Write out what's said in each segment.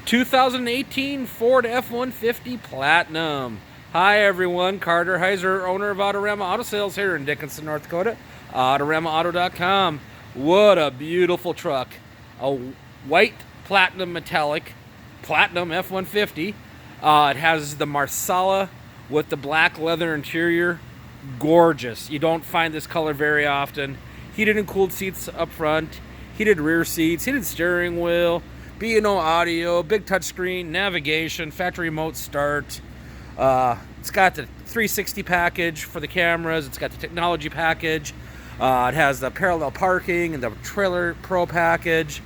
2018 Ford F-150 Platinum. Hi everyone, Carter Heiser, owner of Autorama Auto Sales here in Dickinson, North Dakota. AutoramaAuto.com. What a beautiful truck. A white platinum metallic, platinum F-150. It has the Marsala with the black leather interior. Gorgeous. You don't find this color very often. Heated and cooled seats up front, heated rear seats, heated steering wheel, B&O audio, big touchscreen, navigation, factory remote start. It's got the 360 package for the cameras. It's got the technology package. It has the parallel parking and the trailer pro package.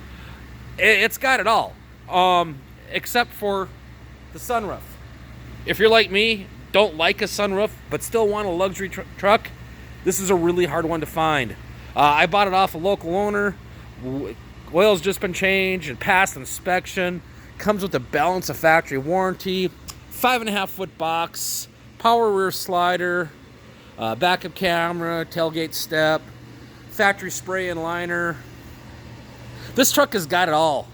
It's got it all, except for the sunroof. If you're like me, don't like a sunroof, but still want a luxury truck, this is a really hard one to find. I bought it off a local owner. Oil's just been changed and passed inspection. Comes with a balance of factory warranty, 5.5-foot box, power rear slider, backup camera, tailgate step, factory spray and liner. This truck has got it all.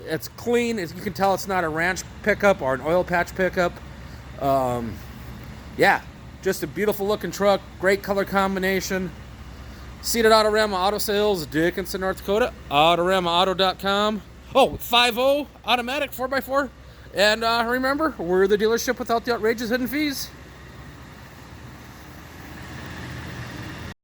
It's clean. As you can tell, it's not a ranch pickup or an oil patch pickup. Yeah, just a beautiful looking truck. Great color combination. Seated Autorama Auto Sales, Dickinson, North Dakota. AutoramaAuto.com. Oh, 5.0 automatic 4x4. And remember, we're the dealership without the outrageous hidden fees.